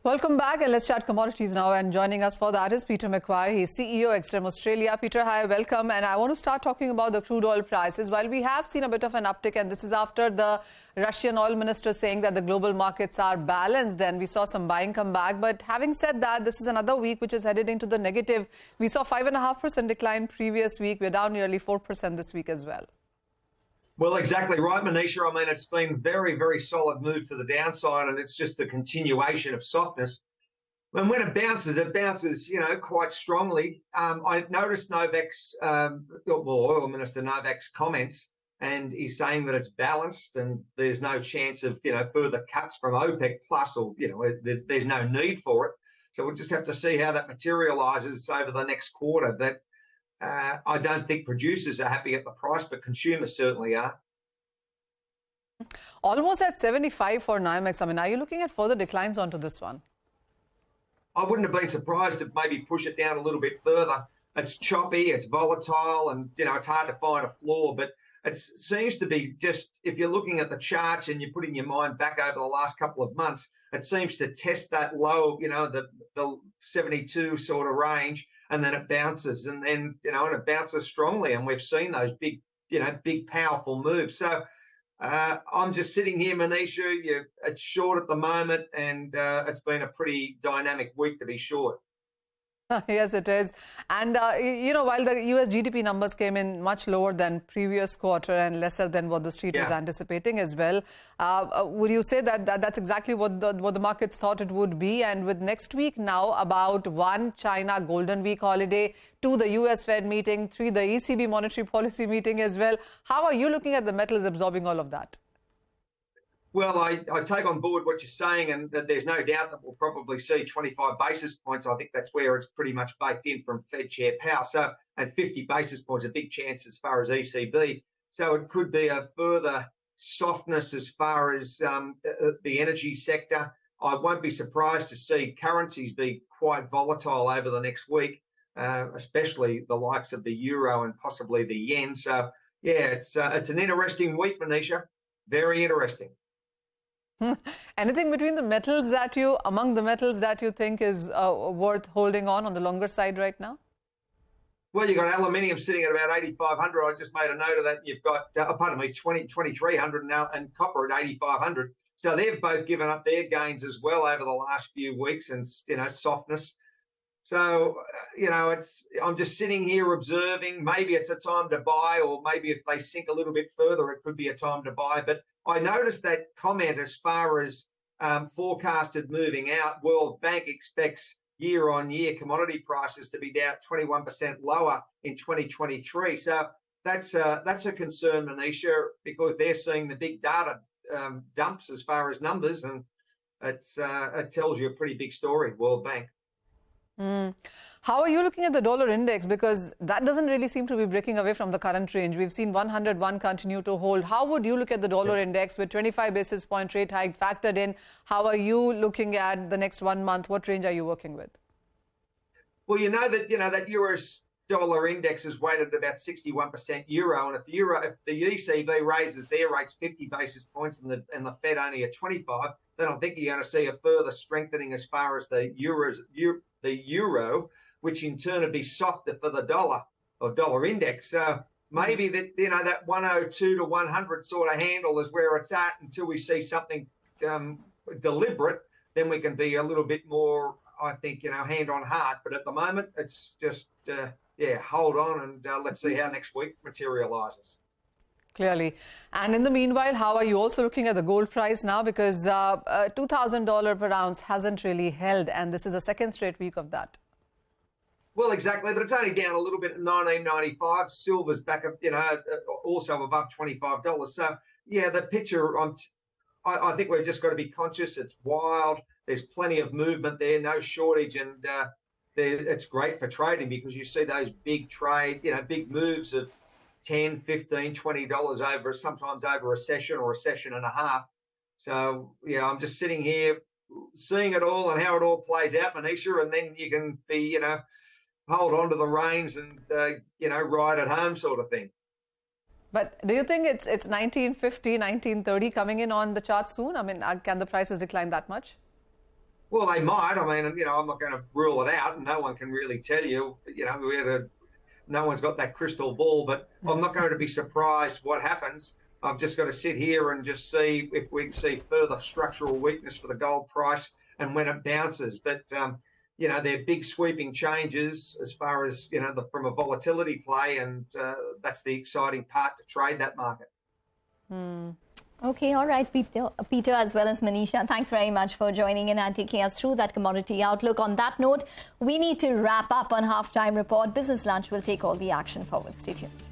Welcome back, and let's chat commodities now. And joining us for that is Peter McGuire. He's CEO, Extreme Australia. Peter, hi, welcome. And I want to start talking about the crude oil prices. While we have seen a bit of an uptick, and this is after the Russian oil minister saying that the global markets are balanced, and we saw some buying come back. But having said that, this is another week which is headed into the negative. We saw 5.5% decline previous week. We're down nearly 4% this week as well. Well, exactly right, Manisha. I mean, it's been very, very solid move to the downside, and it's just the continuation of softness. And when it bounces, quite strongly. I noticed Novak's, Oil Minister Novak's comments, and he's saying that it's balanced and there's no chance of, further cuts from OPEC plus, or, there's no need for it. So we'll just have to see how that materialises over the next quarter. But I don't think producers are happy at the price, but consumers certainly are. Almost at 75 for NYMEX. I mean, are you looking at further declines onto this one? I wouldn't have been surprised to maybe push it down a little bit further. It's choppy, it's volatile, and, it's hard to find a floor. But it seems to be just, if you're looking at the charts and you're putting your mind back over the last couple of months, it seems to test that low, the 72 sort of range. And then it bounces, and then, and it bounces strongly. And we've seen those big, big, powerful moves. So I'm just sitting here, Manisha. It's short at the moment, and it's been a pretty dynamic week to be short. Yes, it is. And, while the US GDP numbers came in much lower than previous quarter and lesser than what the street is anticipating as well, would you say that that's exactly what the markets thought it would be? And with next week now about 1, China Golden Week holiday, 2, the US Fed meeting, 3, the ECB monetary policy meeting as well, how are you looking at the metals absorbing all of that? Well, I take on board what you're saying, and that there's no doubt that we'll probably see 25 basis points. I think that's where it's pretty much baked in from Fed Chair Powell. So at 50 basis points, a big chance as far as ECB. So it could be a further softness as far as the energy sector. I won't be surprised to see currencies be quite volatile over the next week, especially the likes of the euro and possibly the yen. So, yeah, it's an interesting week, Manisha. Very interesting. Anything between the metals among the metals that you think is worth holding on the longer side right now? Well, you've got aluminium sitting at about 8,500. I just made a note of that. You've got, 2,300 now, and copper at 8,500. So they've both given up their gains as well over the last few weeks, and, softness. So, I'm just sitting here observing. Maybe it's a time to buy, or maybe if they sink a little bit further, it could be a time to buy. But I noticed that comment as far as forecasted moving out. World Bank expects year-on-year commodity prices to be down 21% lower in 2023. So that's a concern, Manisha, because they're seeing the big data dumps as far as numbers, and it tells you a pretty big story, World Bank. How are you looking at the dollar index? Because that doesn't really seem to be breaking away from the current range. We've seen 101 continue to hold. How would you look at the dollar index with 25 basis point rate hike factored in? How are you looking at the next 1 month? What range are you working with? Well, that US dollar index is weighted at about 61% euro, and if the ECB raises their rates 50 basis points and the Fed only at 25, then I think you're going to see a further strengthening as far as the euro, which in turn would be softer for the dollar or dollar index. So maybe that 102 to 100 sort of handle is where it's at until we see something deliberate. Then we can be a little bit more, I think, hand on heart. But at the moment, it's just hold on and let's see how next week materializes. Clearly. And in the meanwhile, how are you also looking at the gold price now? Because $2,000 per ounce hasn't really held, and this is a second straight week of that. Well, exactly, but it's only down a little bit at 19.95. Silver's back up, also above $25. So, yeah, the picture, I think we've just got to be conscious. It's wild. There's plenty of movement there, no shortage, and it's great for trading because you see those big big moves of $10, $15, $20 sometimes over a session or a session and a half. So, yeah, I'm just sitting here seeing it all and how it all plays out, Manisha, and then you can be, hold on to the reins and, ride at home sort of thing. But do you think it's 1950, 1930 coming in on the chart soon? I mean, can the prices decline that much? Well, they might. I mean, I'm not going to rule it out, and no one can really tell you, whether no one's got that crystal ball, but I'm not going to be surprised what happens. I've just got to sit here and just see if we can see further structural weakness for the gold price and when it bounces. But, they're big sweeping changes as far as, from a volatility play, and that's the exciting part to trade that market. Okay, all right, Peter as well as Manisha, thanks very much for joining in and taking us through that commodity outlook. On that note, we need to wrap up on Halftime Report. Business Lunch will take all the action forward. Stay tuned.